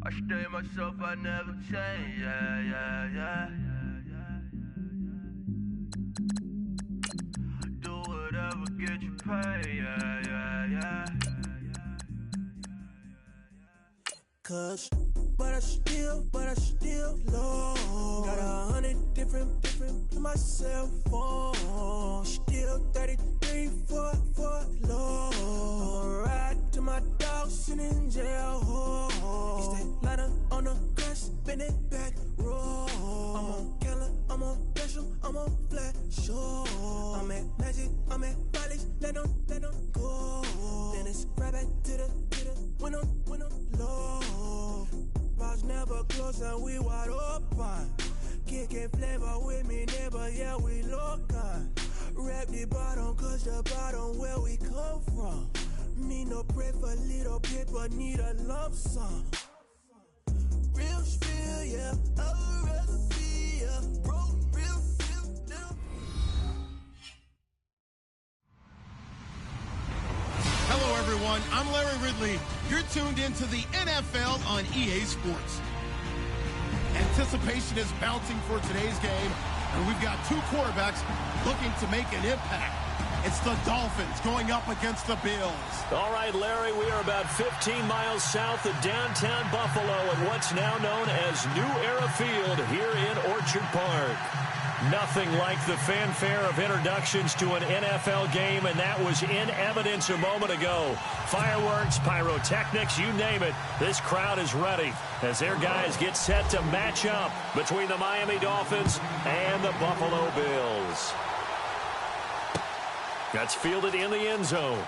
I stay myself, I never change, yeah. Do whatever, get you paid, yeah. Cause, but I still low. Got 100 different in my cell phone. Still 33 for low. I'ma ride to my dog sitting in jail. It's that liner on the grass, spin it back, roll. I'm on Keller, I'm on Bishop, I'm on Flat Shore. I'm at Magic, I'm at Follies, let them go. Then it's right back to the window low. Bars never close and we wide open. Kicking flavor with me, neighbor, yeah, we local. Rap the bottom, cause the bottom where we come from. Me no pray for little paper, need a lump sum. Real spill, yeah, I would rather be a broke, real spill. Hello, everyone. I'm Larry Ridley. You're tuned into the NFL on EA Sports. Anticipation is mounting for today's game, and we've got two quarterbacks looking to make an impact. It's the Dolphins going up against the Bills. All right, Larry, we are about 15 miles south of downtown Buffalo at what's now known as New Era Field here in Orchard Park. Nothing like the fanfare of introductions to an NFL game, and that was in evidence a moment ago. Fireworks, pyrotechnics, you name it. This crowd is ready as their guys get set to match up between the Miami Dolphins and the Buffalo Bills. That's fielded in the end zone.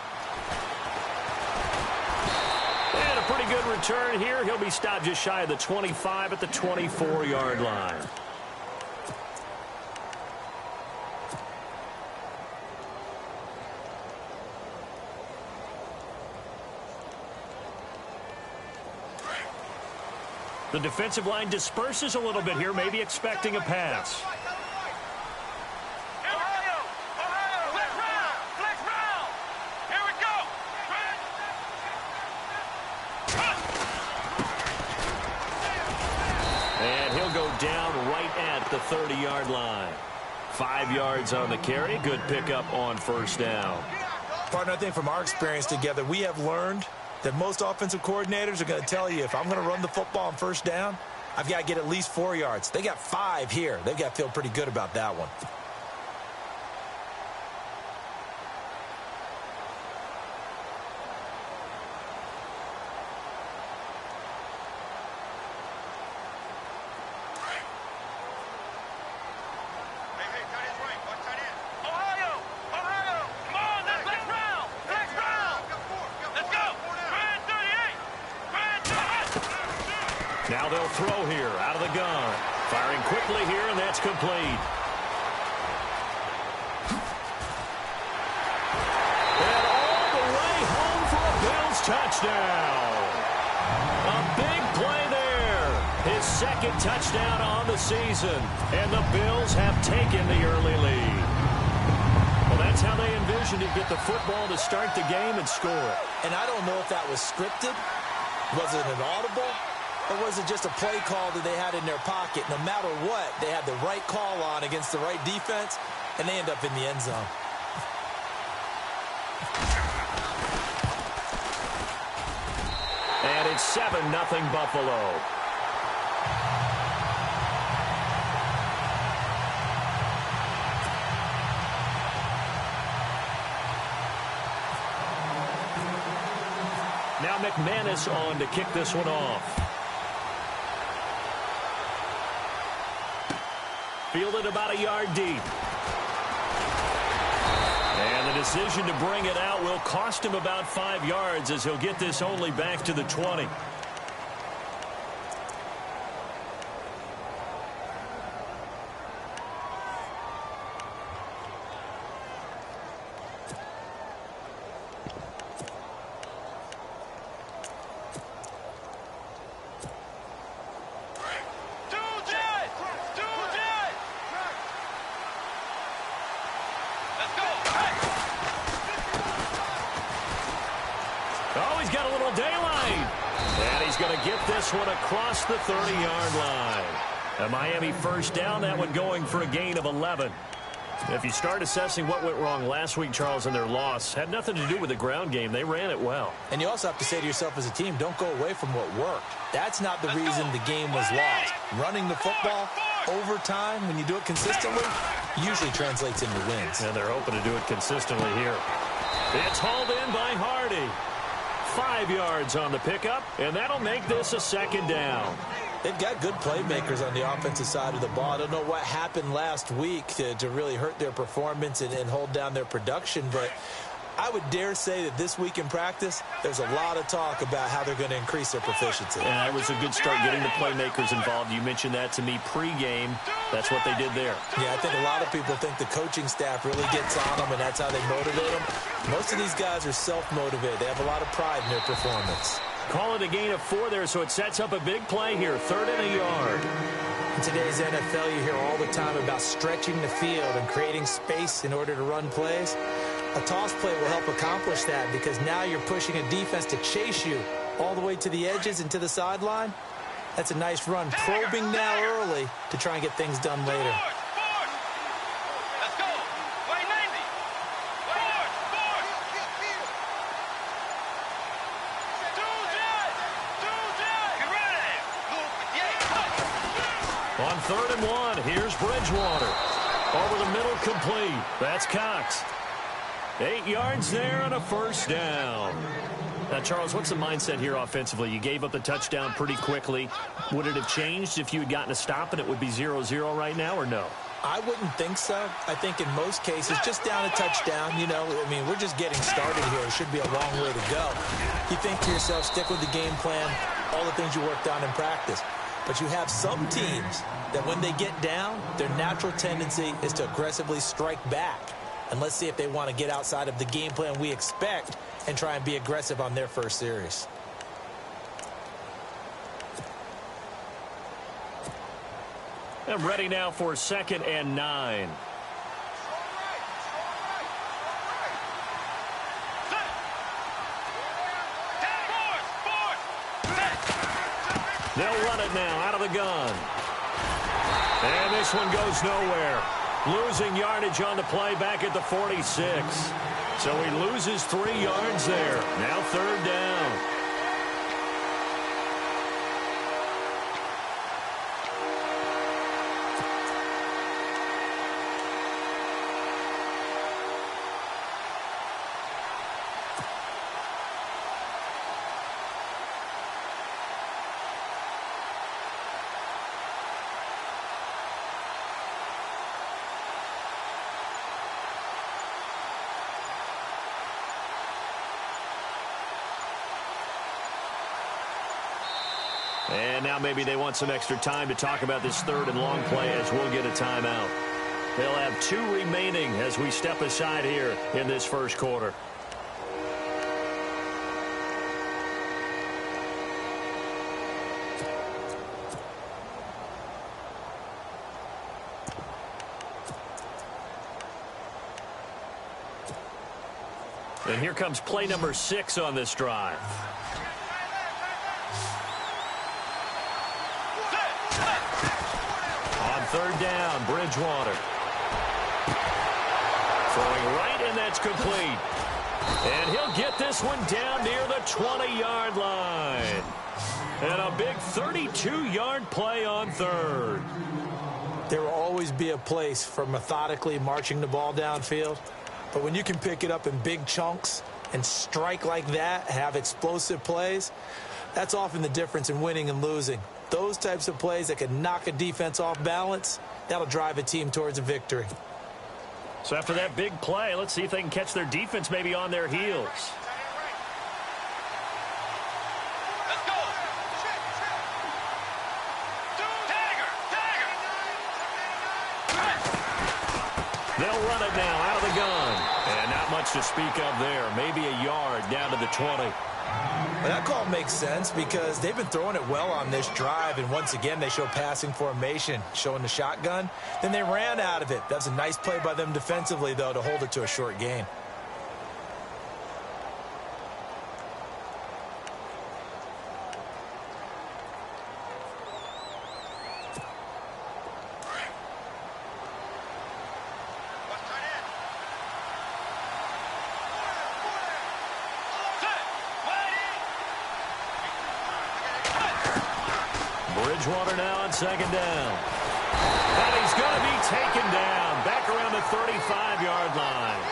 And a pretty good return here. He'll be stopped just shy of the 25 at the 24-yard line. The defensive line disperses a little bit here, maybe expecting a pass. And he'll go down right at the 30-yard line. 5 yards on the carry. Good pickup on first down. Partner, I think from our experience together, we have learned that most offensive coordinators are going to tell you, if I'm going to run the football on first down, I've got to get at least 4 yards. They got 5 here. They've got to feel pretty good about that one. Now they'll throw here out of the gun. Firing quickly here, and that's complete. And all the way home for a Bills touchdown. A big play there. His second touchdown on the season. And the Bills have taken the early lead. Well, that's how they envisioned it, get the football to start the game and score. And I don't know if that was scripted. Was it an audible? Or was it just a play call that they had in their pocket? No matter what, they had the right call on against the right defense, and they end up in the end zone. And it's 7-0 Buffalo. Now McManus on to kick this one off. Fielded about a yard deep. And the decision to bring it out will cost him about 5 yards as he'll get this only back to the 20. Oh, he's got a little daylight. And he's going to get this one across the 30-yard line. A Miami first down, that one going for a gain of 11. If you start assessing what went wrong last week, Charles, in their loss, had nothing to do with the ground game. They ran it well. And you also have to say to yourself as a team, don't go away from what worked. That's not the reason the game was lost. Running the football over time, when you do it consistently, usually translates into wins. And they're hoping to do it consistently here. It's hauled in by Hardy. 5 yards on the pickup, and that'll make this a second down. They've got good playmakers on the offensive side of the ball. I don't know what happened last week to really hurt their performance and hold down their production, but I would dare say that this week in practice, there's a lot of talk about how they're going to increase their proficiency. And that was a good start getting the playmakers involved. You mentioned that to me pregame. That's what they did there. Yeah, I think a lot of people think the coaching staff really gets on them, and that's how they motivate them. Most of these guys are self-motivated. They have a lot of pride in their performance. Call it a gain of 4 there, so it sets up a big play here. 3rd and a yard. In today's NFL, you hear all the time about stretching the field and creating space in order to run plays. A toss play will help accomplish that because now you're pushing a defense to chase you all the way to the edges and to the sideline. That's a nice run, probing now early to try and get things done later. On 3rd and 1, here's Bridgewater. Over the middle, complete. That's Cox. 8 yards there and a first down. Now, Charles, what's the mindset here offensively? You gave up the touchdown pretty quickly. Would it have changed if you had gotten a stop and it would be 0-0 right now, or no? I wouldn't think so. I think in most cases, just down a touchdown, you know, I mean, we're just getting started here. It should be a long way to go. You think to yourself, stick with the game plan, all the things you worked on in practice. But you have some teams that when they get down, their natural tendency is to aggressively strike back. And let's see if they want to get outside of the game plan we expect and try and be aggressive on their first series. And ready now for 2nd and 9. They'll run it now out of the gun. And this one goes nowhere. Losing yardage on the play back at the 46. So he loses 3 yards there. Now 3rd down. And now maybe they want some extra time to talk about this 3rd and long play as we'll get a timeout. They'll have 2 remaining as we step aside here in this first quarter. And here comes play number 6 on this drive. On 3rd down, Bridgewater. Throwing right, and that's complete. And he'll get this one down near the 20-yard line. And a big 32-yard play on 3rd. There will always be a place for methodically marching the ball downfield. But when you can pick it up in big chunks and strike like that, have explosive plays, that's often the difference in winning and losing. Those types of plays that can knock a defense off balance, that'll drive a team towards a victory. So after that big play, let's see if they can catch their defense maybe on their heels. Let's go. They'll run it now out of the gun. And not much to speak of there. Maybe a yard down to the 20. Well, that call makes sense because they've been throwing it well on this drive, and once again they show passing formation, showing the shotgun. Then they ran out of it. That's a nice play by them defensively, though, to hold it to a short gain. Bridgewater now on second down. And he's going to be taken down back around the 35-yard line.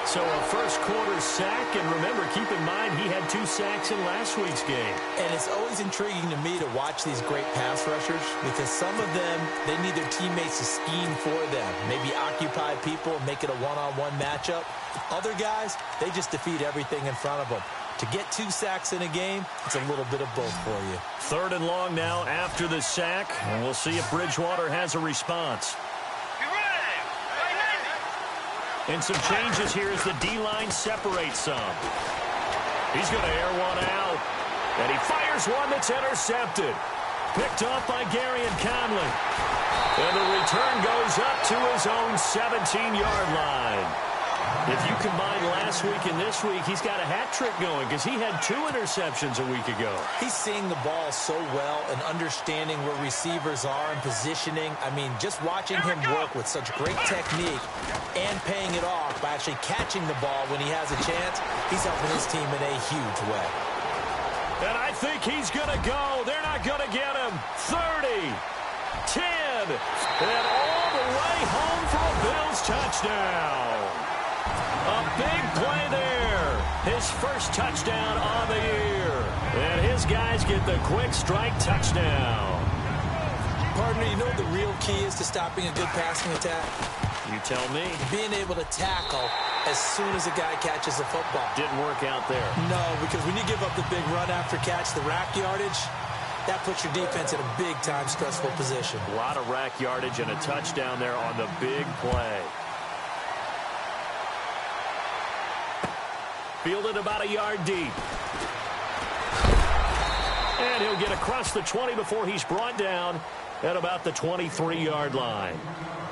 So a first-quarter sack, and remember, keep in mind, he had 2 sacks in last week's game. And it's always intriguing to me to watch these great pass rushers because some of them, they need their teammates to scheme for them, maybe occupy people and make it a one-on-one matchup. Other guys, they just defeat everything in front of them. To get 2 sacks in a game, it's a little bit of both for you. 3rd and long now after the sack, and we'll see if Bridgewater has a response. And some changes here as the D-line separates some. He's going to air one out. And he fires one that's intercepted. Picked off by Gary and Conley. And the return goes up to his own 17-yard line. If you combine last week and this week, he's got a hat trick going because he had 2 interceptions a week ago. He's seeing the ball so well and understanding where receivers are and positioning. I mean, just watching him work with such great technique and paying it off by actually catching the ball when he has a chance, he's helping his team in a huge way. And I think he's going to go. They're not going to get him. 30, 10, and all the way home for a Bills touchdown. A big play there. His first touchdown on the year. And his guys get the quick strike touchdown. Partner, you know what the real key is to stopping a good passing attack? You tell me. Being able to tackle as soon as a guy catches the football. Didn't work out there. No, because when you give up the big run after catch, the rack yardage, that puts your defense in a big-time stressful position. A lot of rack yardage and a touchdown there on the big play. Fielded about a yard deep. And he'll get across the 20 before he's brought down at about the 23-yard line.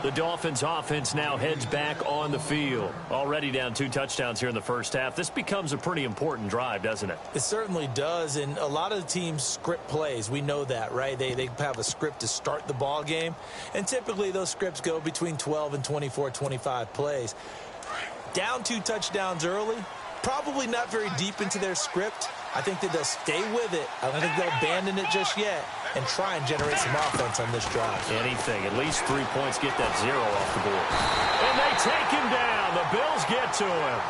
The Dolphins offense now heads back on the field. Already down 2 touchdowns here in the first half. This becomes a pretty important drive, doesn't it? It certainly does, and a lot of the teams script plays. We know that, right? They have a script to start the ball game, and typically those scripts go between 12 and 24, 25 plays. Down 2 touchdowns early, probably not very deep into their script. I think that they'll stay with it. I don't think they'll abandon it just yet and try and generate some offense on this drive. Anything. At least 3 points, get that 0 off the board. And they take him down. The Bills get to him.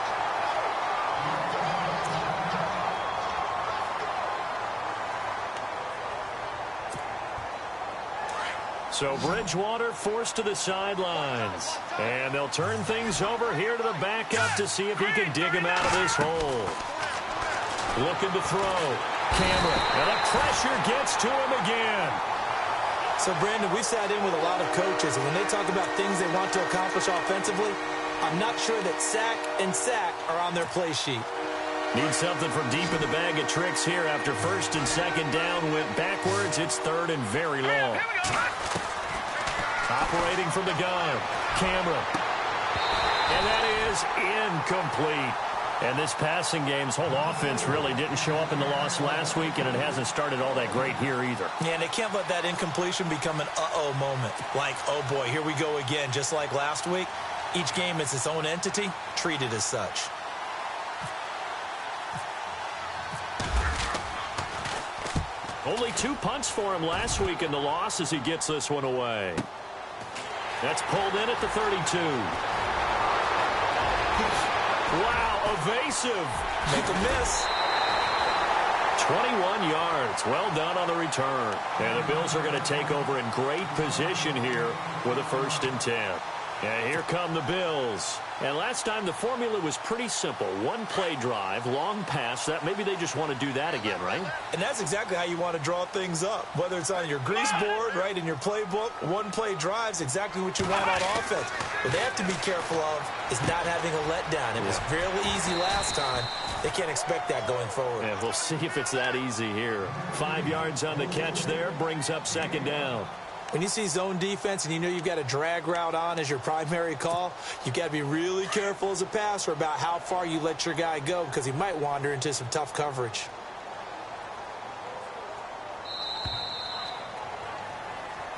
So Bridgewater forced to the sidelines. And they'll turn things over here to the backup to see if he can dig him out of this hole. Looking to throw. Cameron. And the pressure gets to him again. So, Brandon, we sat in with a lot of coaches, and when they talk about things they want to accomplish offensively, I'm not sure that sack and sack are on their play sheet. Need something from deep in the bag of tricks here after 1st and 2nd down went backwards. It's 3rd and very long. Operating from the gun, Cameron. And that is incomplete. And this passing game's whole offense really didn't show up in the loss last week, and it hasn't started all that great here either. Yeah, and they can't let that incompletion become an uh-oh moment. Like, oh boy, here we go again, just like last week. Each game is its own entity, treated as such. Only 2 punts for him last week in the loss as he gets this one away. That's pulled in at the 32. Wow, evasive. Make a miss. 21 yards. Well done on the return. And the Bills are going to take over in great position here with a 1st and 10. And here come the Bills. And last time the formula was pretty simple. 1 play drive, long pass. That maybe they just want to do that again, right? And that's exactly how you want to draw things up. Whether it's on your grease board, right, in your playbook, 1 play drive's exactly what you want on offense. What they have to be careful of is not having a letdown. It was fairly easy last time. They can't expect that going forward. Yeah, we'll see if it's that easy here. 5 yards on the catch there, brings up 2nd down. When you see zone defense and you know you've got a drag route on as your primary call, you've got to be really careful as a passer about how far you let your guy go because he might wander into some tough coverage.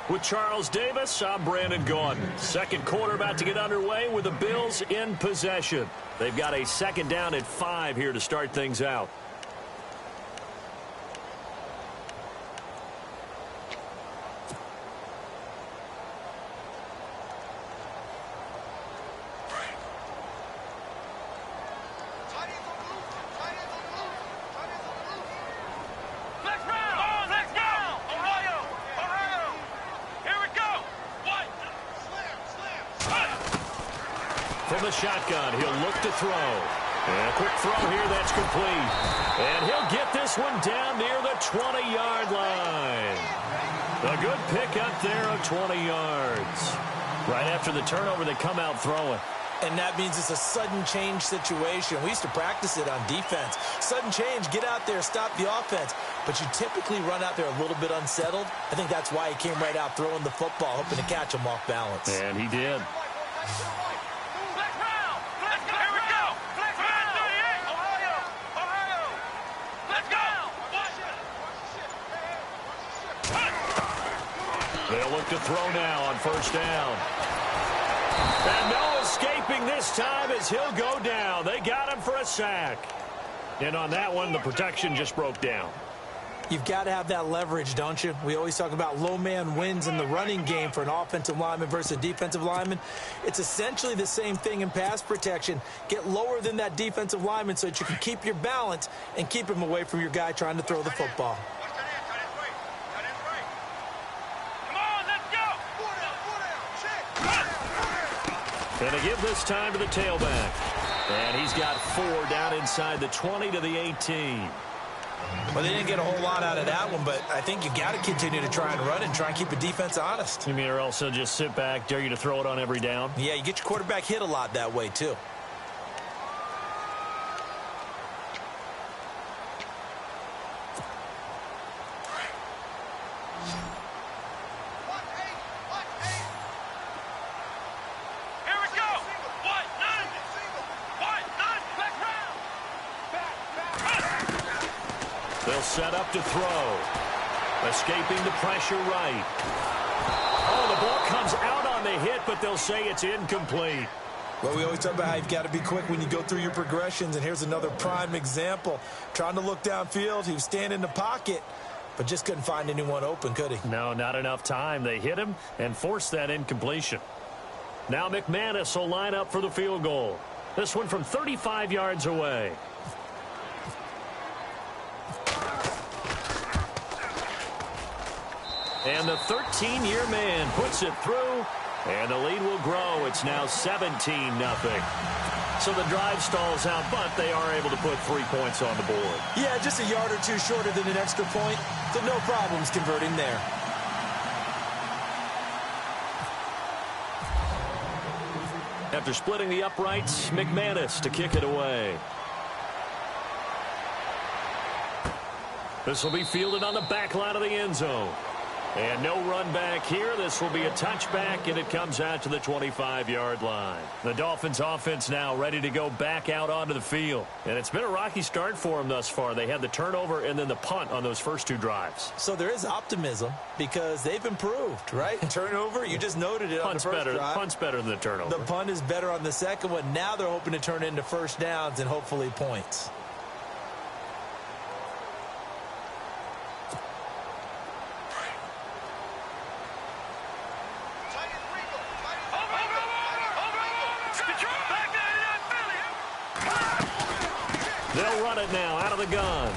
With Charles Davis, I'm Brandon Gordon. 2nd quarter about to get underway with the Bills in possession. They've got a 2nd down at 5 here to start things out. from the shotgun. He'll look to throw. And a quick throw here, that's complete. And he'll get this one down near the 20-yard line. A good pickup there of 20 yards. Right after the turnover, they come out throwing. And that means it's a sudden change situation. We used to practice it on defense. Sudden change, get out there, stop the offense. But you typically run out there a little bit unsettled. I think that's why he came right out throwing the football, hoping to catch him off balance. And he did. They'll look to throw now on first down. And no escaping this time as he'll go down. They got him for a sack. And on that one, the protection just broke down. You've got to have that leverage, don't you? We always talk about low man wins in the running game for an offensive lineman versus a defensive lineman. It's essentially the same thing in pass protection. Get lower than that defensive lineman so that you can keep your balance and keep him away from your guy trying to throw the football. And they give this time to the tailback. And he's got 4 down inside the 20 to the 18. Well, they didn't get a whole lot out of that one, but I think you got to continue to try and run and try and keep the defense honest. You mean or else they'll just sit back, dare you to throw it on every down? Yeah, you get your quarterback hit a lot that way, too. They'll set up to throw. Escaping the pressure right. Oh, the ball comes out on the hit, but they'll say it's incomplete. Well, we always talk about how you've got to be quick when you go through your progressions, and here's another prime example. Trying to look downfield, he was standing in the pocket, but just couldn't find anyone open, could he? No, not enough time. They hit him and forced that incompletion. Now McManus will line up for the field goal. This one from 35 yards away. And the 13-year man puts it through, and the lead will grow. It's now 17-0. So the drive stalls out, but they are able to put 3 points on the board. Yeah, just a yard or two shorter than an extra point, so no problems converting there. After splitting the uprights, McManus to kick it away. This will be fielded on the back line of the end zone. And no run back here. This will be a touchback, and it comes out to the 25-yard line. The Dolphins offense now ready to go back out onto the field. And it's been a rocky start for them thus far. They had the turnover and then the punt on those first 2 drives. So there is optimism because they've improved, right? Turnover, you just noted it on the first drive. Punt's better than the turnover. The punt is better on the second one. Now they're hoping to turn into first downs and hopefully points. They'll run it now out of the gun.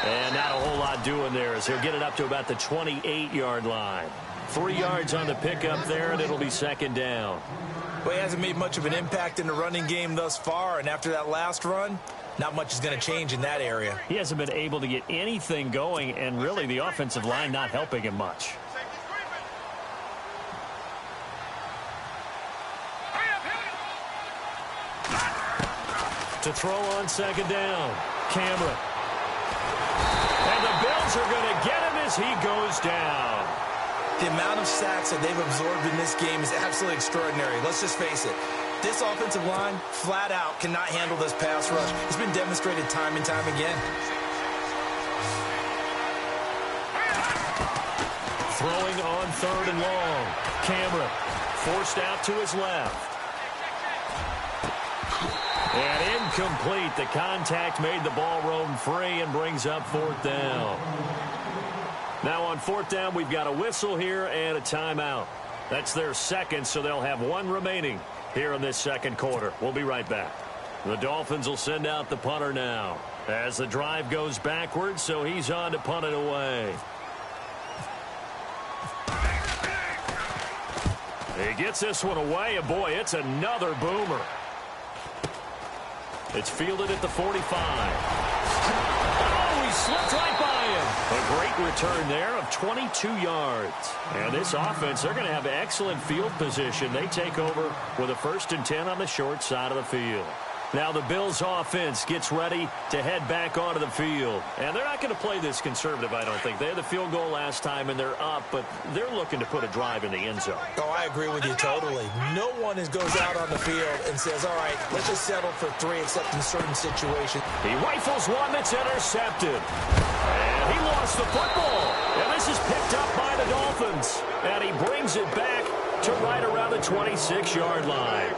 And not a whole lot doing there as he'll get it up to about the 28-yard line. 3 yards on the pickup there, and it'll be second down. Well, he hasn't made much of an impact in the running game thus far, and after that last run, not much is going to change in that area. He hasn't been able to get anything going, and really the offensive line not helping him much. To throw on second down, Cameron. And the Bills are going to get him as he goes down. The amount of sacks that they've absorbed in this game is absolutely extraordinary. Let's just face it. This offensive line, flat out, cannot handle this pass rush. It's been demonstrated time and time again. Throwing on 3rd and long. Cameron forced out to his left. And incomplete. The contact made the ball roam free and brings up 4th down. Now on 4th down, we've got a whistle here and a timeout. That's their second, so they'll have 1 remaining here in this second quarter. We'll be right back. The Dolphins will send out the punter now as the drive goes backwards, so he's on to punt it away. He gets this one away, and boy, it's another boomer. It's fielded at the 45. Oh, he slipped right by him. A great return there of 22 yards. And this offense, they're going to have excellent field position. They take over with a 1st and 10 on the short side of the field. Now the Bills offense gets ready to head back onto the field. And they're not going to play this conservative, I don't think. They had the field goal last time, and they're up, but they're looking to put a drive in the end zone. Oh, I agree with you totally. No one goes out on the field and says, all right, let's just settle for 3 except in certain situations. He rifles one that's intercepted. And he lost the football. And this is picked up by the Dolphins. And he brings it back to right around the 26-yard line.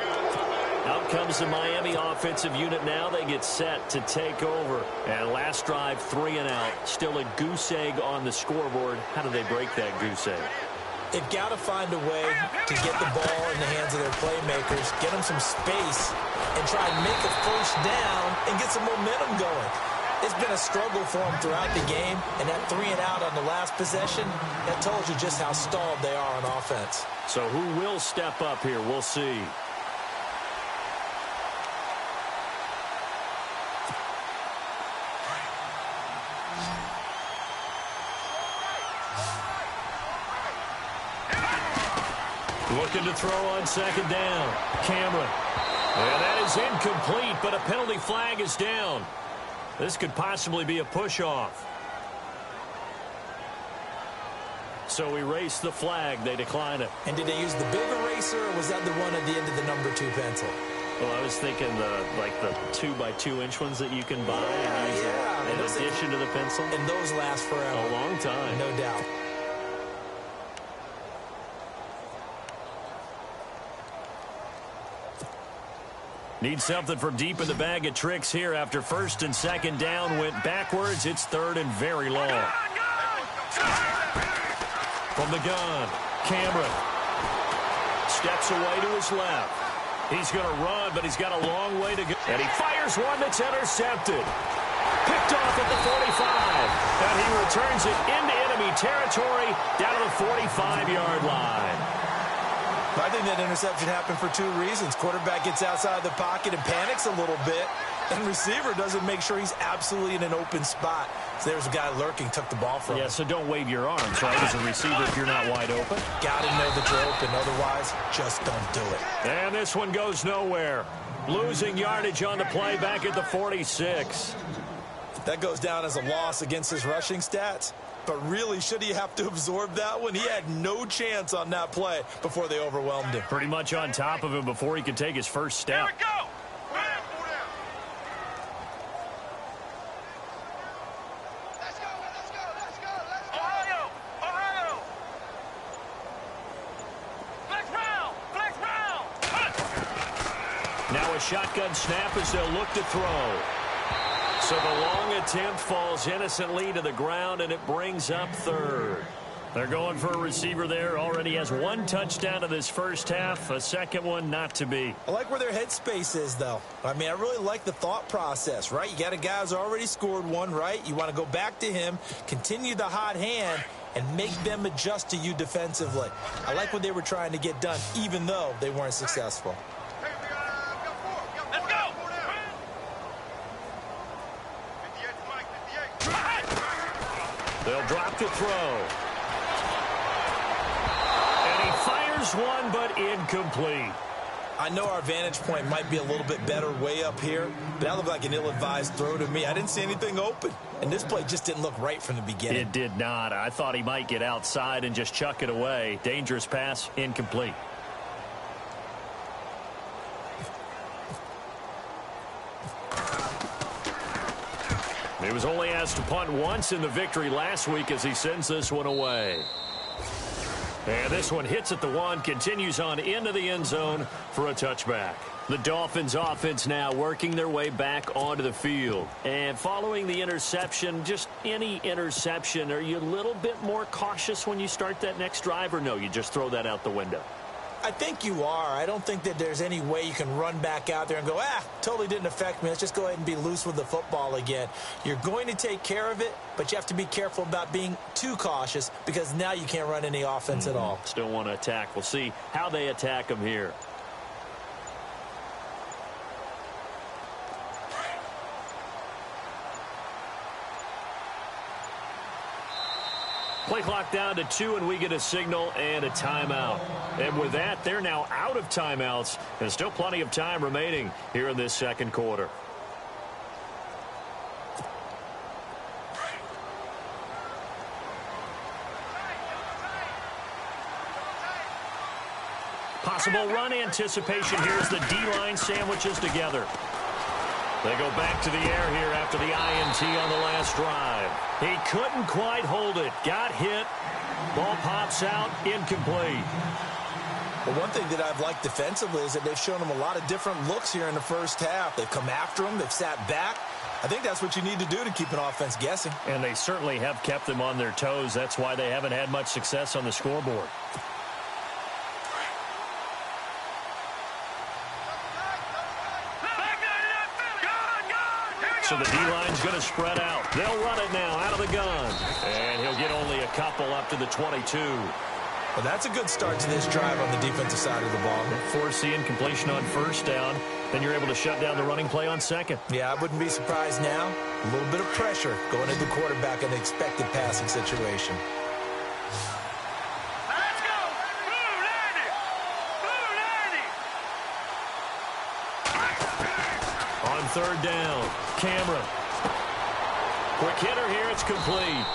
Out comes the Miami offensive unit now. They get set to take over. And last drive, 3 and out. Still a goose egg on the scoreboard. How do they break that goose egg? They've got to find a way to get the ball in the hands of their playmakers, get them some space, and try and make a first down and get some momentum going. It's been a struggle for them throughout the game, and that 3 and out on the last possession, that tells you just how stalled they are on offense. So who will step up here? We'll see. Looking to throw on 2nd down. Cameron. And that is incomplete, but a penalty flag is down. This could possibly be a push-off. So erase the flag. They decline it. And did they use the big eraser, or was that the one at the end of the number 2 pencil? Well, I was thinking the 2x2-inch ones that you can buy in addition to the pencil. And those last forever. A long time. No doubt. Need something from deep in the bag of tricks here after 1st and 2nd down went backwards. It's 3rd and very long. From the gun, Cameron steps away to his left. He's going to run, but he's got a long way to go. And he fires one that's intercepted. Picked off at the 45. And he returns it into enemy territory down to the 45-yard line. I think that interception happened for 2 reasons. Quarterback gets outside the pocket and panics a little bit, and receiver doesn't make sure he's absolutely in an open spot. So there's a guy lurking, took the ball from him. Yeah, so don't wave your arms, right, as a receiver if you're not wide open. Got to know that you're open. Otherwise, just don't do it. And this one goes nowhere. Losing yardage on the play back at the 46. That goes down as a loss against his rushing stats. But really, should he have to absorb that one? He had no chance on that play before they overwhelmed him. Pretty much on top of him before he could take his first step. Here we go. Let's go. Ohio. Flex round. Now a shotgun snap as they'll look to throw. So the long attempt falls innocently to the ground, and it brings up 3rd. They're going for a receiver there. Already has 1 touchdown in this first half. A second one not to be. I like where their headspace is, though. I mean, I really like the thought process, right? You got a guy who's already scored 1, right? You want to go back to him, continue the hot hand, and make them adjust to you defensively. I like what they were trying to get done, even though they weren't successful. They'll drop the throw. And he fires one, but incomplete. I know our vantage point might be a little bit better way up here, but that looked like an ill-advised throw to me. I didn't see anything open, and this play just didn't look right from the beginning. It did not. I thought he might get outside and just chuck it away. Dangerous pass, incomplete. He was only asked to punt once in the victory last week as he sends this one away. And this one hits at the 1, continues on into the end zone for a touchback. The Dolphins offense now working their way back onto the field. And following the interception, just any interception, are you a little bit more cautious when you start that next drive, or no, you just throw that out the window? I think you are. I don't think that there's any way you can run back out there and go, totally didn't affect me. Let's just go ahead and be loose with the football again. You're going to take care of it, but you have to be careful about being too cautious because now you can't run any offense at all. Still want to attack. We'll see how they attack them here. Play clock down to 2, and we get a signal and a timeout. And with that, they're now out of timeouts. There's still plenty of time remaining here in this second quarter. Possible run anticipation here as the D-line sandwiches together. They go back to the air here after the INT on the last drive. He couldn't quite hold it. Got hit. Ball pops out. Incomplete. Well, one thing that I've liked defensively is that they've shown him a lot of different looks here in the first half. They've come after him. They've sat back. I think that's what you need to do to keep an offense guessing. And they certainly have kept them on their toes. That's why they haven't had much success on the scoreboard. So the D-line's going to spread out. They'll run it now out of the gun. And he'll get only a couple up to the 22. Well, that's a good start to this drive on the defensive side of the ball. Force the incompletion on first down. Then you're able to shut down the running play on second. Yeah, I wouldn't be surprised now. A little bit of pressure going into the quarterback in the expected passing situation. Let's go! On third down, Cameron. Quick hitter here, it's complete.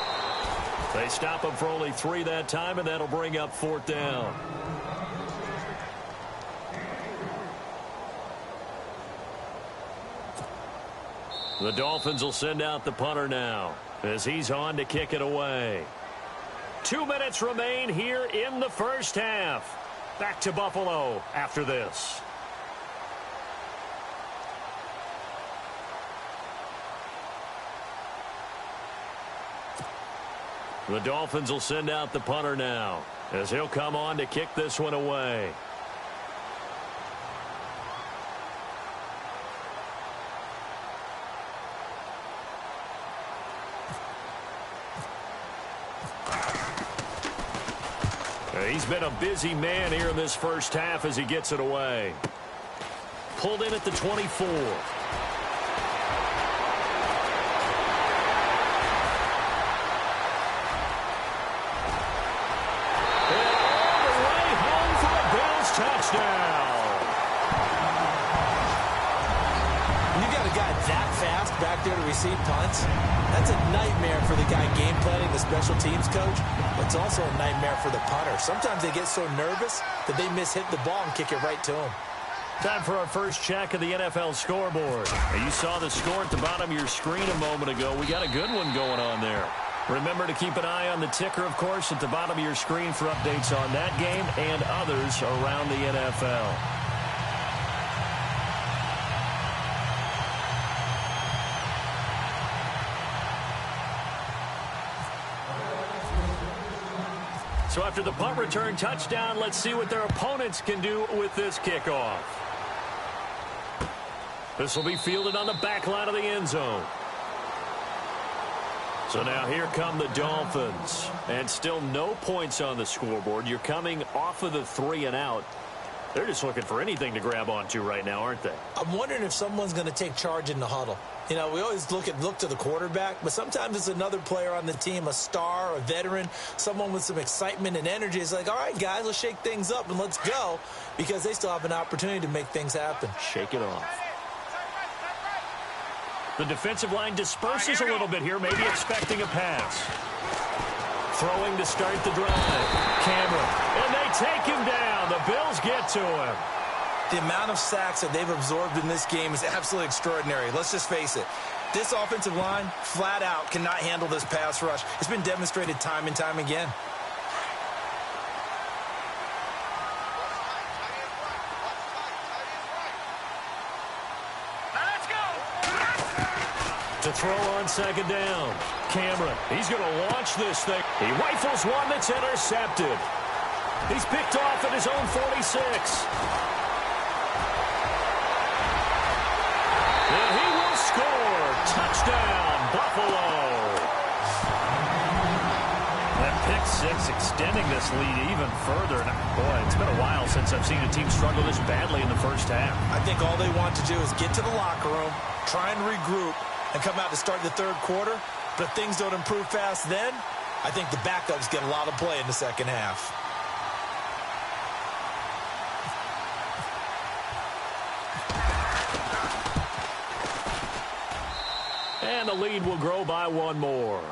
They stop him for only 3 that time, and that'll bring up fourth down. The Dolphins will send out the punter now as he's on to kick it away. 2 minutes remain here in the first half. Back to Buffalo after this. The Dolphins will send out the punter now as he'll come on to kick this one away. He's been a busy man here in this first half as he gets it away. Pulled in at the 24. Touchdown. When you got a guy that fast back there to receive punts, that's a nightmare for the guy game planning, the special teams coach. But it's also a nightmare for the punter. Sometimes they get so nervous that they mishit the ball and kick it right to him. Time for our first check of the NFL scoreboard. You saw the score at the bottom of your screen a moment ago. We got a good one going on there. Remember to keep an eye on the ticker, of course, at the bottom of your screen for updates on that game and others around the NFL. So after the punt return touchdown, let's see what their opponents can do with this kickoff. This will be fielded on the back line of the end zone. So now here come the Dolphins. And still no points on the scoreboard. You're coming off of the 3 and out. They're just looking for anything to grab onto right now, aren't they? I'm wondering if someone's going to take charge in the huddle. You know, we always look to the quarterback, but sometimes it's another player on the team, a star, a veteran, someone with some excitement and energy. It's like, all right, guys, let's shake things up and let's go, because they still have an opportunity to make things happen. Shake it off. The defensive line disperses a little bit here, maybe expecting a pass. Throwing to start the drive. Cameron. And they take him down. The Bills get to him. The amount of sacks that they've absorbed in this game is absolutely extraordinary. Let's just face it. This offensive line, flat out, cannot handle this pass rush. It's been demonstrated time and time again. To throw on second down. Cameron, he's going to launch this thing. He rifles one that's intercepted. He's picked off at his own 46. And he will score. Touchdown, Buffalo. That pick six extending this lead even further. And boy, it's been a while since I've seen a team struggle this badly in the first half. I think all they want to do is get to the locker room, try and regroup, and come out to start the third quarter. But if things don't improve fast then, I think the backups get a lot of play in the second half. And the lead will grow by one more.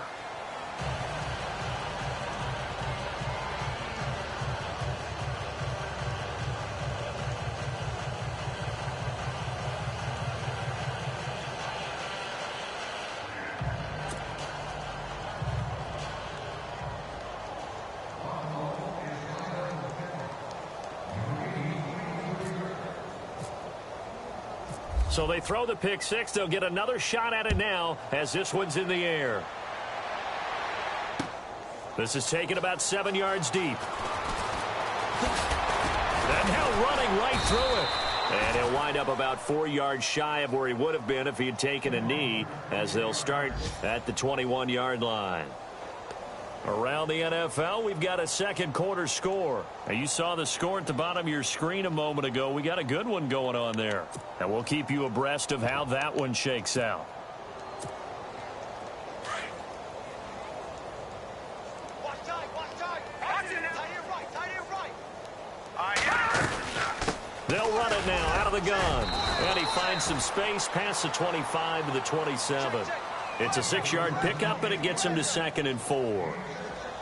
So they throw the pick six. They'll get another shot at it now as this one's in the air. This is taken about 7 yards deep. And now running right through it. And he'll wind up about 4 yards shy of where he would have been if he had taken a knee, as they'll start at the 21-yard line. Around the NFL, we've got a second quarter score. Now, you saw the score at the bottom of your screen a moment ago. We got a good one going on there. And we'll keep you abreast of how that one shakes out. They'll run it now out of the gun. And he finds some space past the 25 to the 27. It's a 6-yard pickup, and it gets him to 2nd and 4.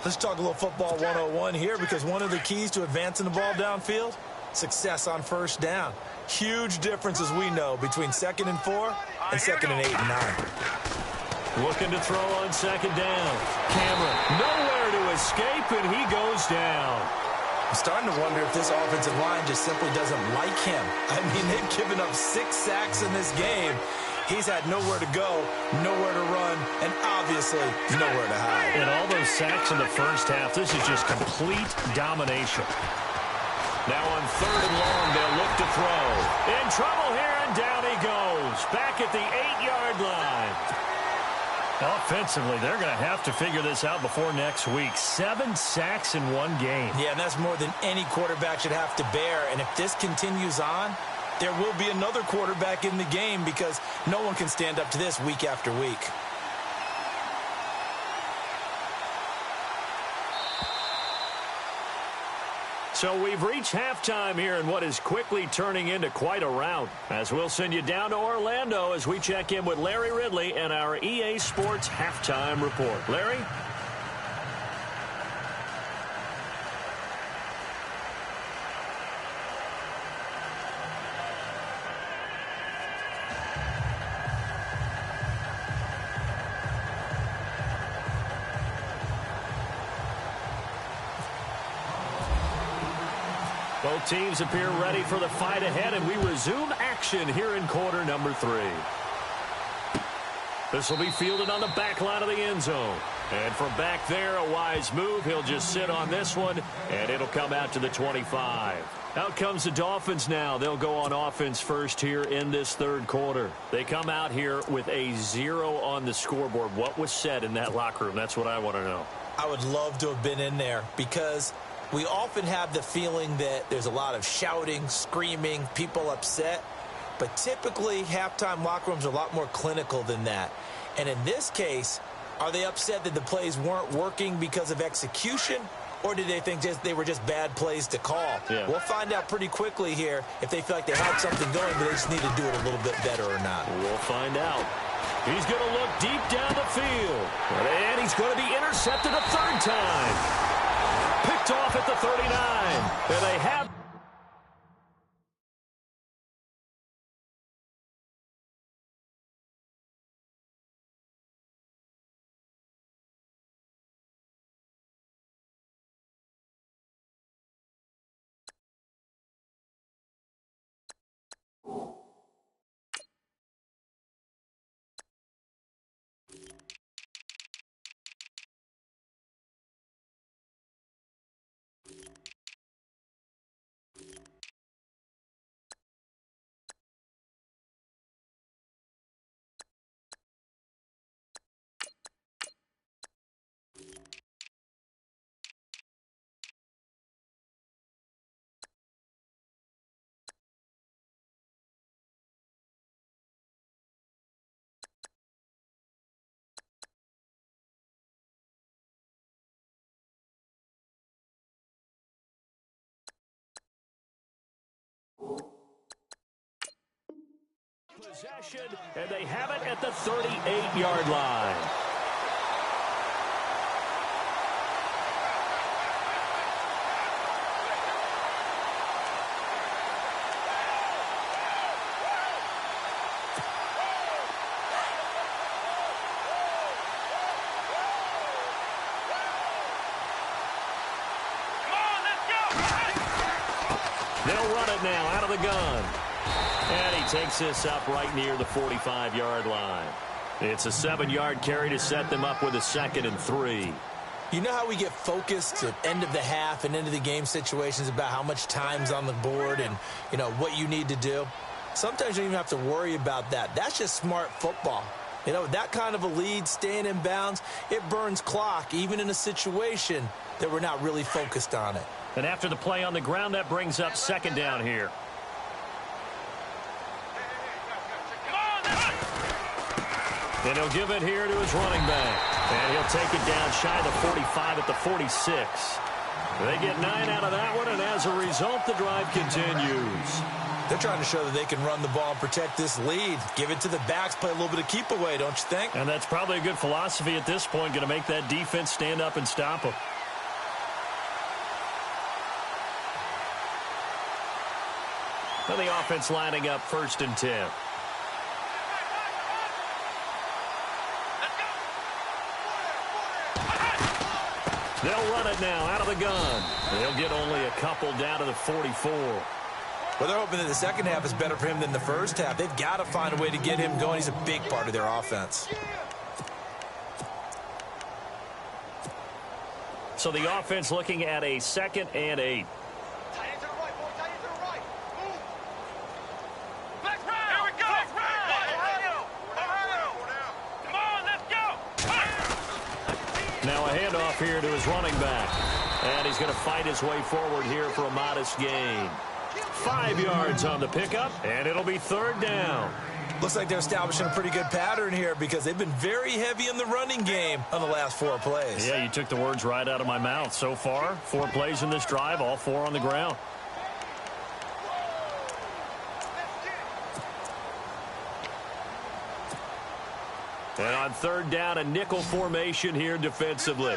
Let's talk a little football 101 here, because one of the keys to advancing the ball downfield, success on first down. Huge difference, as we know, between 2nd and 4 and 2nd and 8 and 9. Looking to throw on 2nd down. Cameron nowhere to escape, and he goes down. I'm starting to wonder if this offensive line just simply doesn't like him. I mean, they've given up 6 sacks in this game. He's had nowhere to go, nowhere to run, and obviously nowhere to hide. And all those sacks in the first half, this is just complete domination. Now on 3rd and long, they'll look to throw. In trouble here, and down he goes. Back at the 8-yard line. Offensively, they're going to have to figure this out before next week. 7 sacks in one game. Yeah, and that's more than any quarterback should have to bear. And if this continues on, there will be another quarterback in the game, because no one can stand up to this week after week. So we've reached halftime here in what is quickly turning into quite a rout, as we'll send you down to Orlando as we check in with Larry Ridley and our EA Sports Halftime Report. Larry? Both teams appear ready for the fight ahead, and we resume action here in quarter number 3. This will be fielded on the back line of the end zone. And from back there, a wise move. He'll just sit on this one, and it'll come out to the 25. Out comes the Dolphins now. They'll go on offense first here in this third quarter. They come out here with a 0 on the scoreboard. What was said in that locker room? That's what I want to know. I would love to have been in there, because we often have the feeling that there's a lot of shouting, screaming, people upset. But typically, halftime locker rooms are a lot more clinical than that. And in this case, are they upset that the plays weren't working because of execution? Or did they think they were just bad plays to call? Yeah. We'll find out pretty quickly here if they feel like they had something going, but they just need to do it a little bit better or not. We'll find out. He's going to look deep down the field. And he's going to be intercepted a third time. Picked off at the 39. And they have Possession, and they have it at the 38-yard line. They'll run it now out of the gun. And he takes this up right near the 45-yard line. It's a 7-yard carry to set them up with a 2nd and 3. You know how we get focused at end of the half and end of the game situations about how much time's on the board and, you know, what you need to do? Sometimes you don't even have to worry about that. That's just smart football. You know, that kind of a lead, staying in bounds, it burns clock, even in a situation that we're not really focused on it. And after the play on the ground, that brings up 2nd down here. And he'll give it here to his running back. And he'll take it down shy of the 45 at the 46. They get 9 out of that one, and as a result, the drive continues. They're trying to show that they can run the ball and protect this lead. Give it to the backs, play a little bit of keep away, don't you think? And that's probably a good philosophy at this point, going to make that defense stand up and stop them. And the offense lining up 1st and 10. They'll run it now out of the gun. They'll get only a couple down to the 44. Well, they're hoping that the second half is better for him than the first half. They've got to find a way to get him going. He's a big part of their offense. So the offense looking at a 2nd and 8. Now a handoff here to his running back. And he's going to fight his way forward here for a modest gain. 5 yards on the pickup, and it'll be 3rd down. Looks like they're establishing a pretty good pattern here because they've been very heavy in the running game on the last 4 plays. Yeah, you took the words right out of my mouth. So far, 4 plays in this drive, all 4 on the ground. And on 3rd down, a nickel formation here defensively.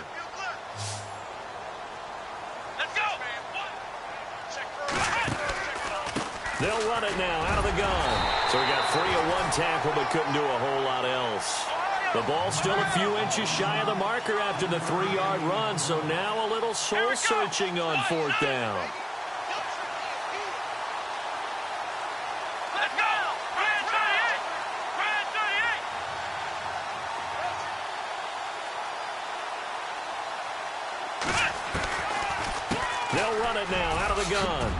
They'll run it now out of the gun. So we got 3 of 1 tackle, but couldn't do a whole lot else. The ball still a few inches shy of the marker after the 3-yard run. So now a little soul searching on 4th down. They'll run it now out of the gun.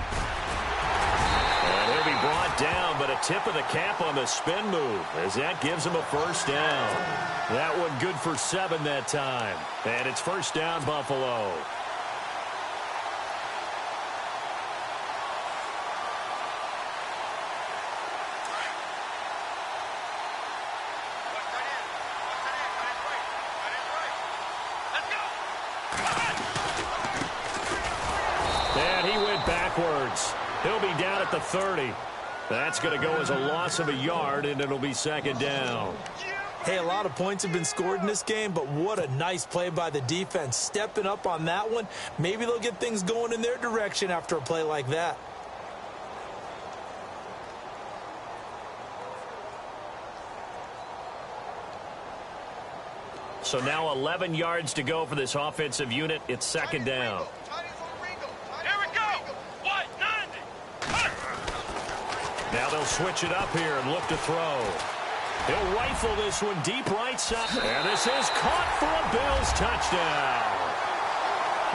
And he'll be brought down, but a tip of the cap on the spin move as that gives him a 1st down. That one good for 7 that time. And it's 1st down, Buffalo. And he went backwards. He'll be down at the 30. That's going to go as a loss of a yard, and it'll be 2nd down. Hey, a lot of points have been scored in this game, but what a nice play by the defense. Stepping up on that one. Maybe they'll get things going in their direction after a play like that. So now 11 yards to go for this offensive unit. It's 2nd down. Now they'll switch it up here and look to throw. He'll rifle this one deep right side. And this is caught for a Bills touchdown.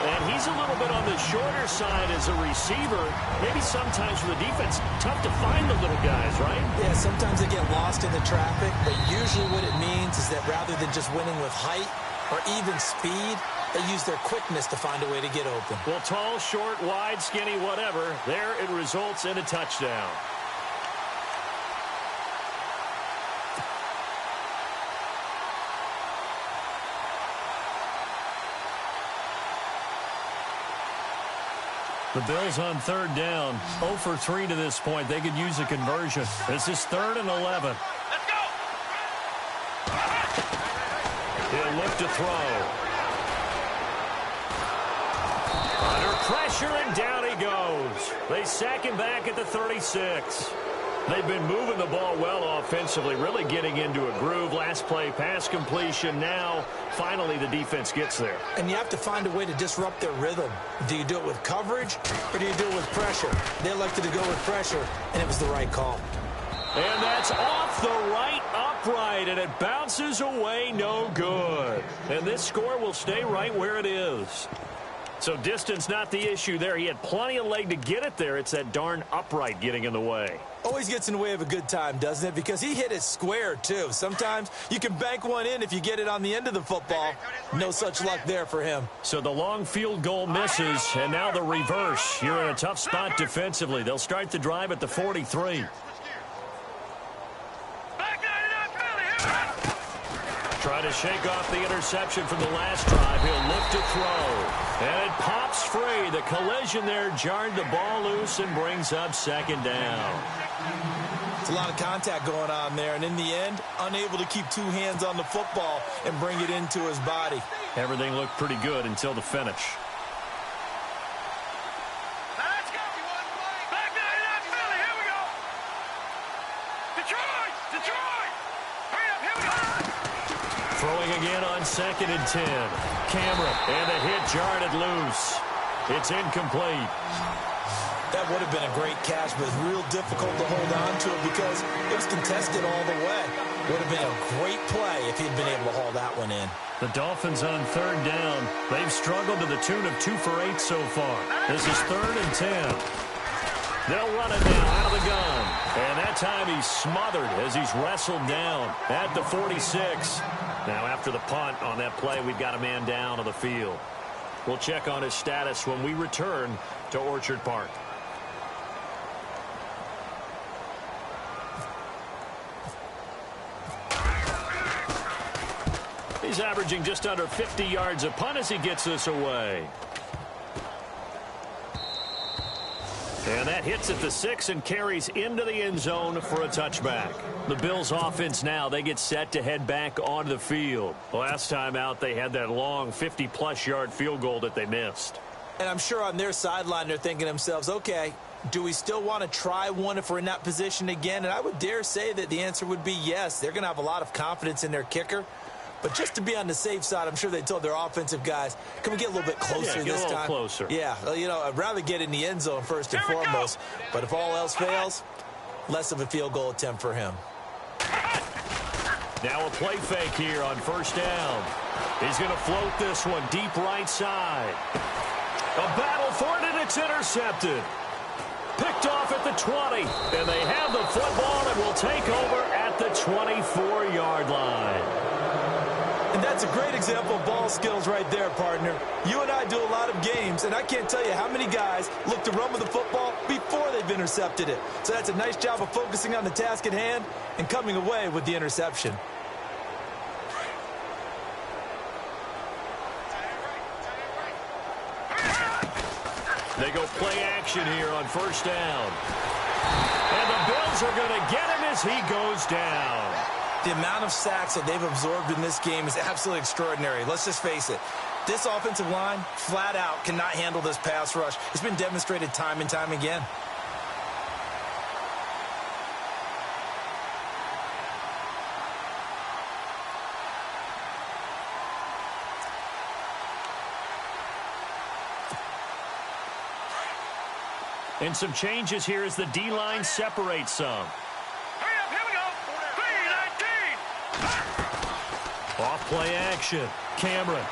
And he's a little bit on the shorter side as a receiver. Maybe sometimes for the defense, tough to find the little guys, right? Yeah, sometimes they get lost in the traffic, but usually what it means is that rather than just winning with height or even speed, they use their quickness to find a way to get open. Well, tall, short, wide, skinny, whatever, there it results in a touchdown. The Bills on third down, 0 for 3 to this point. They could use a conversion. This is 3rd and 11. Let's go. He'll look to throw. Under pressure, and down he goes. They sack him back at the 36. They've been moving the ball well offensively, really getting into a groove. Last play, pass completion. Now, finally, the defense gets there. And you have to find a way to disrupt their rhythm. Do you do it with coverage, or do you do it with pressure? They elected to go with pressure, and it was the right call. And that's off the right upright, and it bounces away, no good. And this score will stay right where it is. So distance not the issue there. He had plenty of leg to get it there. It's that darn upright getting in the way. Always gets in the way of a good time, doesn't it? Because he hit it square, too. Sometimes you can bank one in if you get it on the end of the football. No such luck there for him. So the long field goal misses, and now the reverse. You're in a tough spot defensively. They'll start the drive at the 43. Trying to shake off the interception from the last drive. He'll look to throw. And it pops free. The collision there jarred the ball loose and brings up 2nd down. It's a lot of contact going on there. And in the end, unable to keep 2 hands on the football and bring it into his body. Everything looked pretty good until the finish. Let's go. Back there in that Philly. Here we go. Detroit. Hurry up. Here we go. Throwing again on 2nd and 10. Cameron, and the hit jarred it loose. It's incomplete. That would have been a great catch, but it's real difficult to hold on to it because it was contested all the way. Would have been a great play if he'd been able to haul that one in. The Dolphins on 3rd down. They've struggled to the tune of 2 for 8 so far. This is 3rd and 10. They'll run it now out of the gun. And that time he's smothered as he's wrestled down at the 46. Now after the punt on that play, we've got a man down on the field. We'll check on his status when we return to Orchard Park. He's averaging just under 50 yards a punt as he gets this away. And that hits at the 6 and carries into the end zone for a touchback. The Bills offense now, they get set to head back onto the field. Last time out, they had that long 50-plus yard field goal that they missed. And I'm sure on their sideline, they're thinking to themselves, okay, do we still want to try one if we're in that position again? And I would dare say that the answer would be yes. They're going to have a lot of confidence in their kicker. But just to be on the safe side, I'm sure they told their offensive guys, can we get a little bit closer this time? Closer. Yeah, you know, I'd rather get in the end zone first and foremost. But if all else fails, less of a field goal attempt for him. Now a play fake here on 1st down. He's going to float this one deep right side. A battle for it, and it's intercepted. Picked off at the 20, and they have the football and will take over at the 24-yard line. And that's a great example of ball skills right there, partner. You and I do a lot of games, and I can't tell you how many guys look to run with the football before they've intercepted it. So that's a nice job of focusing on the task at hand and coming away with the interception. They go play action here on 1st down. And the Bills are going to get him as he goes down. The amount of sacks that they've absorbed in this game is absolutely extraordinary. Let's just face it. This offensive line, flat out, cannot handle this pass rush. It's been demonstrated time and time again. And some changes here as the D-line separates some. Hurry up, here we go. 3-19. Off play action. Cameron.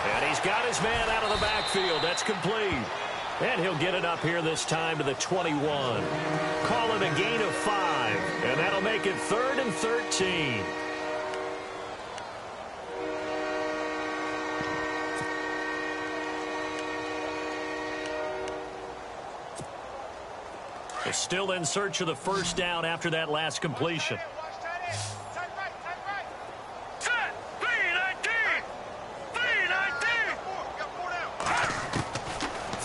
And he's got his man out of the backfield. That's complete. And he'll get it up here this time to the 21. Call it a gain of 5. And that'll make it 3rd and 13. They're still in search of the 1st down after that last completion. Set. 3-19.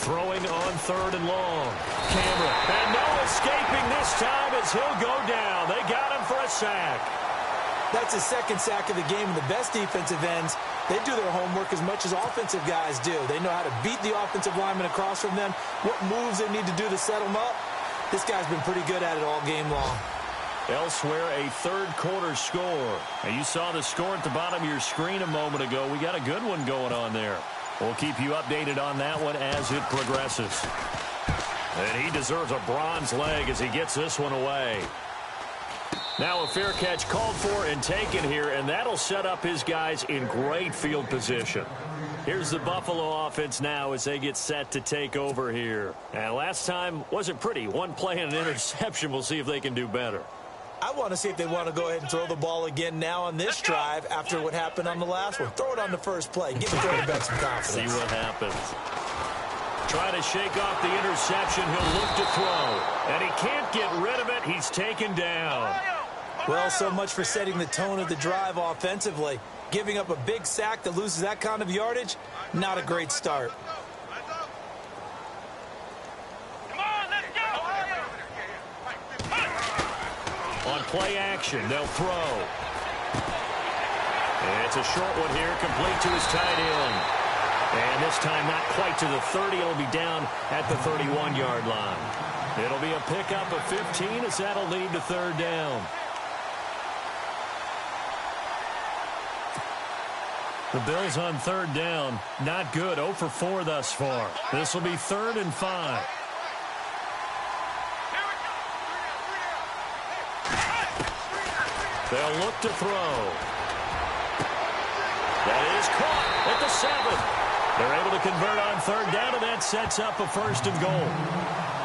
Throwing on 3rd and long. Cameron. And no escaping this time as he'll go down. They got him for a sack. That's his 2nd sack of the game, and the best defensive ends, they do their homework as much as offensive guys do. They know how to beat the offensive lineman across from them, what moves they need to do to set them up. This guy's been pretty good at it all game long. Elsewhere, a 3rd quarter score. And you saw the score at the bottom of your screen a moment ago. We got a good one going on there. We'll keep you updated on that one as it progresses. And he deserves a bronze leg as he gets this one away. Now a fair catch called for and taken here, and that'll set up his guys in great field position. Here's the Buffalo offense now as they get set to take over here. And last time wasn't pretty. One play and an interception. We'll see if they can do better. I want to see if they want to go ahead and throw the ball again now on this drive after what happened on the last one. Throw it on the first play. Give the quarterback some confidence. See what happens. Trying to shake off the interception. He'll look to throw. And he can't get rid of it. He's taken down. Well, so much for setting the tone of the drive offensively. Giving up a big sack that loses that kind of yardage, not a great start. On play action, they'll throw. And it's a short one here, complete to his tight end. And this time not quite to the 30. It'll be down at the 31-yard line. It'll be a pickup of 15 as that'll lead to 3rd down. The Bills on 3rd down, not good. 0 for 4 thus far. This will be 3rd and 5. They'll look to throw. That is caught at the 7. They're able to convert on 3rd down, and that sets up a 1st and goal.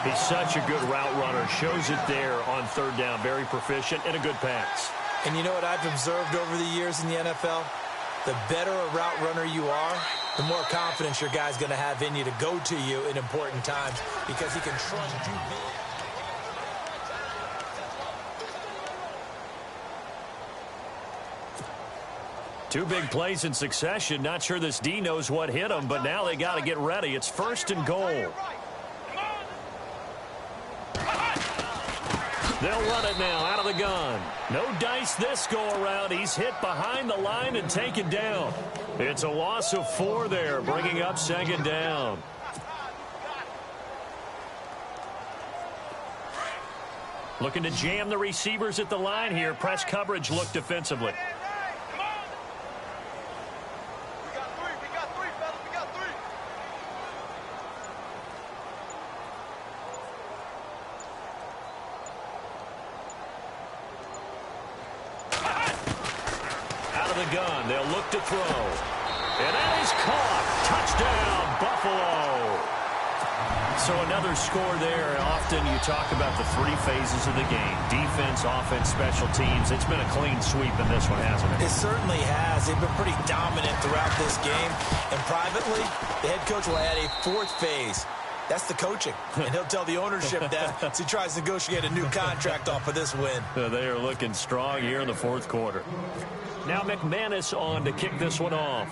He's such a good route runner. Shows it there on 3rd down. Very proficient and a good pass. And you know what I've observed over the years in the NFL? The better a route runner you are, the more confidence your guy's going to have in you to go to you in important times because he can trust you. Two big plays in succession. Not sure this D knows what hit him, but now they got to get ready. It's 1st and goal. They'll run it now out of the gun. No dice this go-around. He's hit behind the line and taken down. It's a loss of 4 there, bringing up 2nd down. Looking to jam the receivers at the line here. Press coverage look defensively. Gun. They'll look to throw. And that is caught. Touchdown, Buffalo. So another score there. Often you talk about the 3 phases of the game. Defense, offense, special teams. It's been a clean sweep in this one, hasn't it? It certainly has. They've been pretty dominant throughout this game. And privately, the head coach will add a 4th phase. That's the coaching. And he'll tell the ownership that as he tries to negotiate a new contract off of this win. They are looking strong here in the 4th quarter. Now McManus on to kick this one off.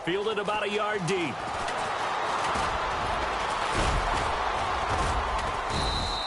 Fielded about a yard deep.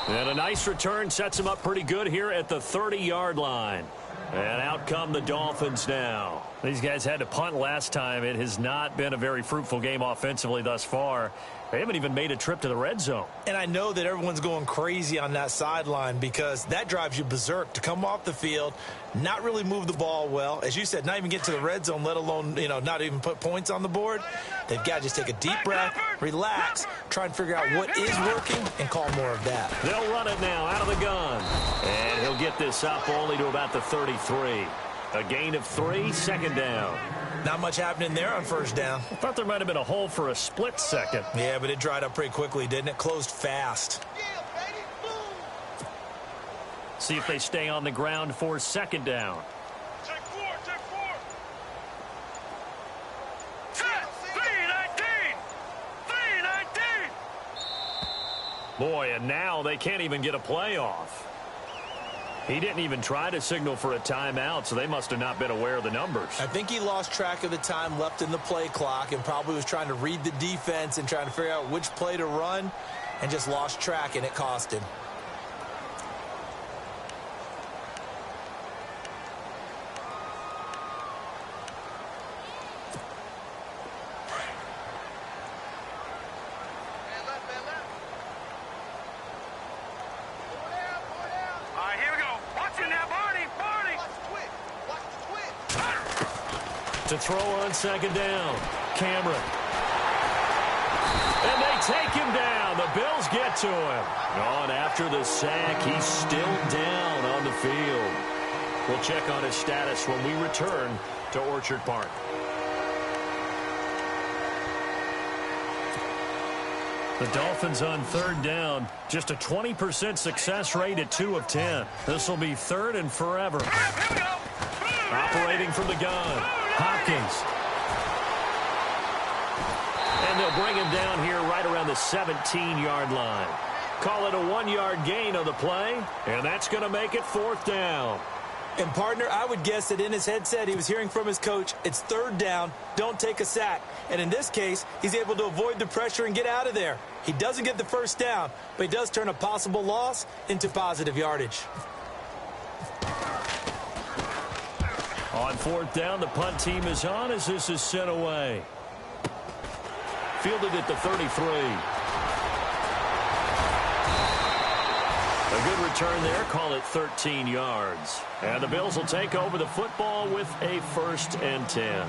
And a nice return sets him up pretty good here at the 30-yard line. And out come the Dolphins now. These guys had to punt last time. It has not been a very fruitful game offensively thus far. They haven't even made a trip to the red zone. And I know that everyone's going crazy on that sideline because that drives you berserk to come off the field, not really move the ball well. As you said, not even get to the red zone, let alone, not even put points on the board. They've got to just take a deep breath, relax, try and figure out what is working and call more of that. They'll run it now out of the gun. And he'll get this up only to about the 33. A gain of 3, 2nd down. Not much happening there on 1st down. I thought there might have been a hole for a split second. Yeah, but it dried up pretty quickly, didn't it? Closed fast. See if they stay on the ground for 2nd down. Take 4, take 4. 319. 319. Boy, and now they can't even get a play off. He didn't even try to signal for a timeout, so they must have not been aware of the numbers. I think he lost track of the time left in the play clock and probably was trying to read the defense and trying to figure out which play to run and just lost track, and it cost him. To throw on second down, Cameron. And they take him down. The Bills get to him. On after the sack, he's still down on the field. We'll check on his status when we return to Orchard Park. The Dolphins on third down. Just a 20% success rate at 2 of 10. This will be third and forever. Operating from the gun, Hopkins. And they'll bring him down here right around the 17-yard line. Call it a 1-yard gain on the play, and that's going to make it 4th down. And, partner, I would guess that in his headset he was hearing from his coach, it's 3rd down, don't take a sack. And in this case, he's able to avoid the pressure and get out of there. He doesn't get the 1st down, but he does turn a possible loss into positive yardage. On 4th down, the punt team is on as this is sent away. Fielded at the 33. A good return there. Call it 13 yards. And the Bills will take over the football with a 1st and 10.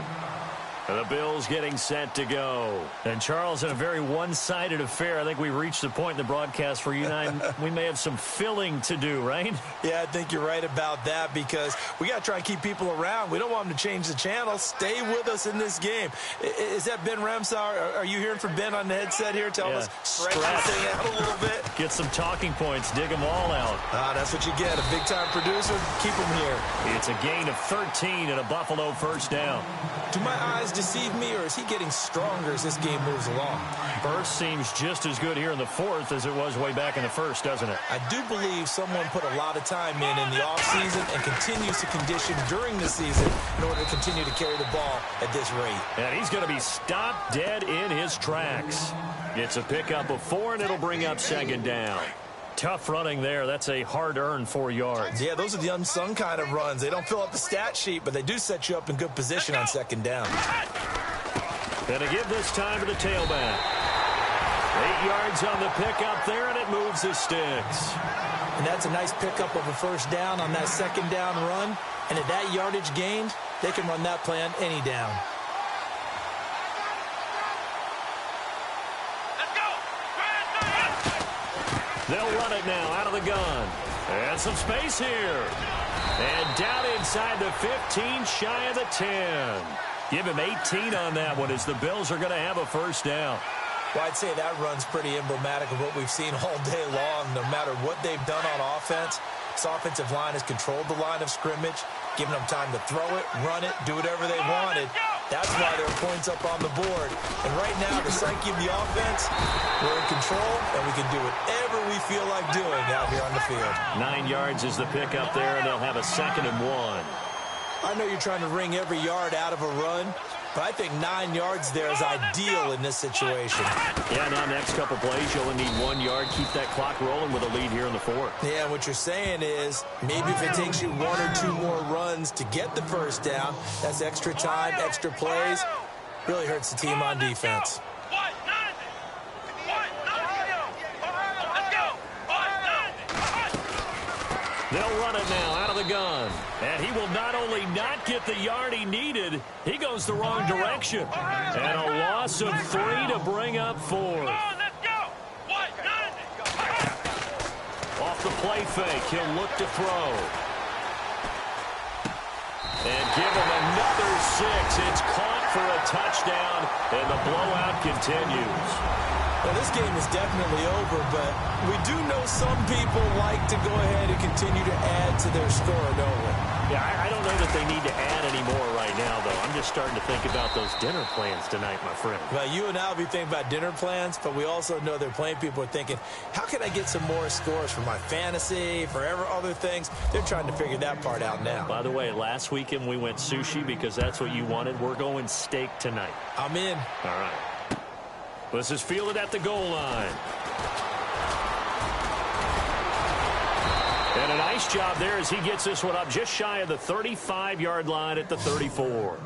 And the Bills getting set to go. And, Charles, in a very one-sided affair, I think we reached the point in the broadcast where you and I, we may have some filling to do, right? Yeah, I think you're right about that because we got to try and keep people around. We don't want them to change the channel. Stay with us in this game. Is that Ben Ramsauer? Are you hearing from Ben on the headset here? Tell us, stretch this thing out a little bit. Get some talking points. Dig them all out. That's what you get. A big-time producer. Keep them here. It's a gain of 13 and a Buffalo 1st down. Do my eyes deceive me, or is he getting stronger as this game moves along? Burst seems just as good here in the 4th as it was way back in the 1st, doesn't it? I do believe someone put a lot of time in the offseason and continues to condition during the season in order to continue to carry the ball at this rate. And he's going to be stopped dead in his tracks. It's a pickup of 4, and it'll bring up 2nd down. Tough running there. That's a hard-earned 4 yards. Yeah, those are the unsung kind of runs. They don't fill up the stat sheet, but they do set you up in good position on 2nd down. Gonna give this time to the tailback. 8 yards on the pickup there, and it moves the sticks. And that's a nice pickup of a 1st down on that 2nd down run. And at that yardage gained, they can run that play on any down. They'll run it now out of the gun. And some space here. And down inside the 15, shy of the 10. Give him 18 on that one as the Bills are going to have a 1st down. Well, I'd say that run's pretty emblematic of what we've seen all day long. No matter what they've done on offense, this offensive line has controlled the line of scrimmage, giving them time to throw it, run it, do whatever they wanted. That's why there are points up on the board. And right now, the psyche of the offense, we're in control, and we can do whatever we feel like doing out here on the field. 9 yards is the pickup there, and they'll have a 2nd and 1. I know you're trying to wring every yard out of a run, but I think 9 yards there is ideal in this situation. Yeah, now next couple plays, you only need 1 yard. Keep that clock rolling with a lead here in the 4th. Yeah, what you're saying is maybe if it takes you 1 or 2 more runs to get the 1st down, that's extra time, extra plays. Really hurts the team on defense. They'll run it now out of the gun. And he will not only not get the yard he needed, he goes the wrong direction. And a loss of 3 to bring up 4. Off the play fake, he'll look to throw. And give him another 6. It's caught for a touchdown, and the blowout continues. Well, this game is definitely over, but we do know some people like to go ahead and continue to add to their score, don't we? Yeah, I don't know that they need to add any more right now, though. I'm just starting to think about those dinner plans tonight, my friend. Well, you and I will be thinking about dinner plans, but we also know their playing people are thinking, how can I get some more scores for my fantasy, for other things? They're trying to figure that part out now. By the way, last weekend we went sushi because that's what you wanted. We're going steak tonight. I'm in. All right. This is fielded at the goal line. And a nice job there as he gets this one up just shy of the 35-yard line at the 34.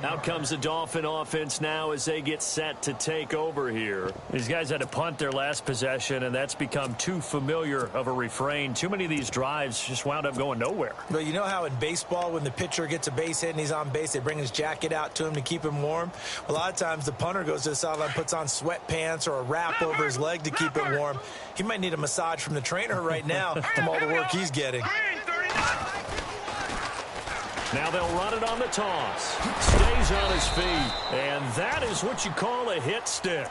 Out comes the Dolphin offense now as they get set to take over here. These guys had to punt their last possession, and that's become too familiar of a refrain. Too many of these drives just wound up going nowhere. But you know how in baseball, when the pitcher gets a base hit and he's on base, they bring his jacket out to him to keep him warm? A lot of times the punter goes to the sideline, puts on sweatpants or a wrap over his leg to keep it warm. He might need a massage from the trainer right now from all the work he's getting. Now they'll run it on the toss. Stays on his feet. And that is what you call a hit stick.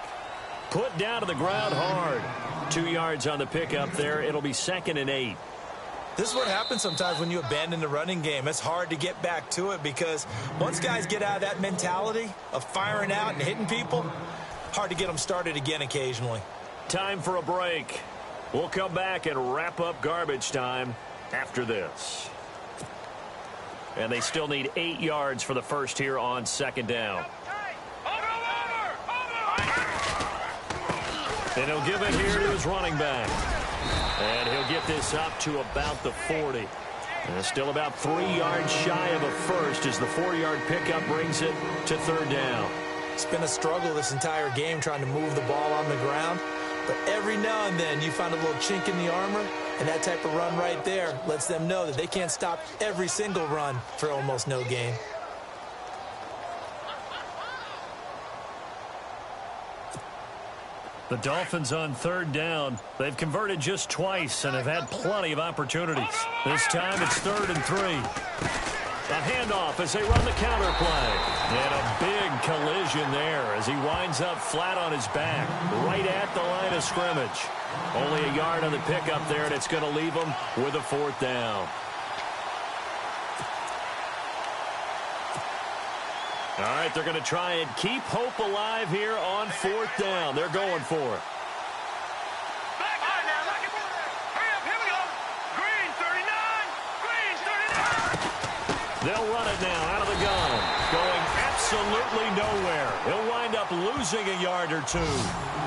Put down to the ground hard. 2 yards on the pickup there. It'll be 2nd and 8. This is what happens sometimes when you abandon the running game. It's hard to get back to it because once guys get out of that mentality of firing out and hitting people, hard to get them started again occasionally. Time for a break. We'll come back and wrap up garbage time after this. And they still need 8 yards for the first here on 2nd down. And he'll give it here to his running back. And he'll get this up to about the 40. And still about 3 yards shy of a first as the 4-yard pickup brings it to 3rd down. It's been a struggle this entire game trying to move the ball on the ground. But every now and then you find a little chink in the armor, and that type of run right there lets them know that they can't stop every single run for almost no gain. The Dolphins on 3rd down. They've converted just twice and have had plenty of opportunities. This time it's 3rd and 3. A handoff as they run the counter play. And a big collision there as he winds up flat on his back, right at the line of scrimmage. Only a yard on the pickup there, and it's going to leave him with a 4th down. All right, they're going to try and keep hope alive here on 4th down. They're going for it. They'll run it now out of the gun. Going absolutely nowhere. He'll wind up losing a yard or 2.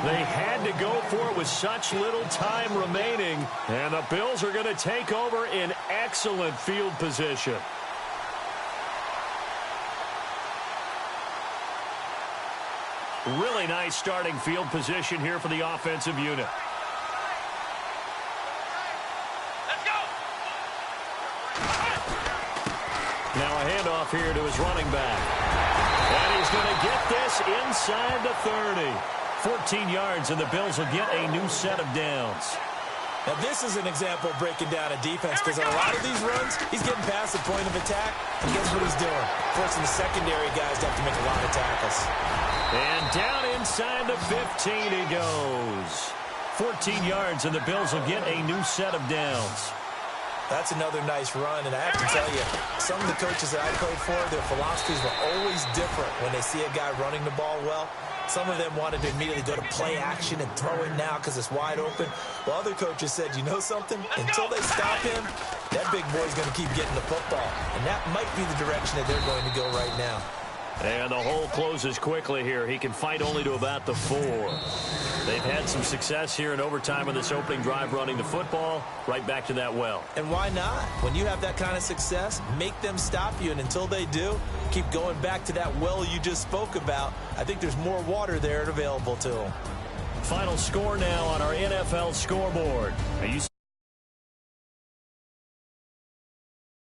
They had to go for it with such little time remaining. And the Bills are going to take over in excellent field position. Really nice starting field position here for the offensive unit. Now a handoff here to his running back. And he's going to get this inside the 30. 14 yards, and the Bills will get a new set of downs. Now this is an example of breaking down a defense because on a lot of these runs, he's getting past the point of attack, and guess what he's doing? Forcing the secondary guys to have to make a lot of tackles. And down inside the 15 he goes. 14 yards, and the Bills will get a new set of downs. That's another nice run, and I have to tell you, some of the coaches that I played for, their philosophies were always different when they see a guy running the ball well. Some of them wanted to immediately go to play action and throw it now because it's wide open. While other coaches said, you know something? Until they stop him, that big boy's going to keep getting the football. And that might be the direction that they're going to go right now. And the hole closes quickly here. He can fight only to about the 4. They've had some success here in overtime on this opening drive running the football. Right back to that well. And why not? When you have that kind of success, make them stop you. And until they do, keep going back to that well you just spoke about. I think there's more water there available to them. Final score now on our NFL scoreboard.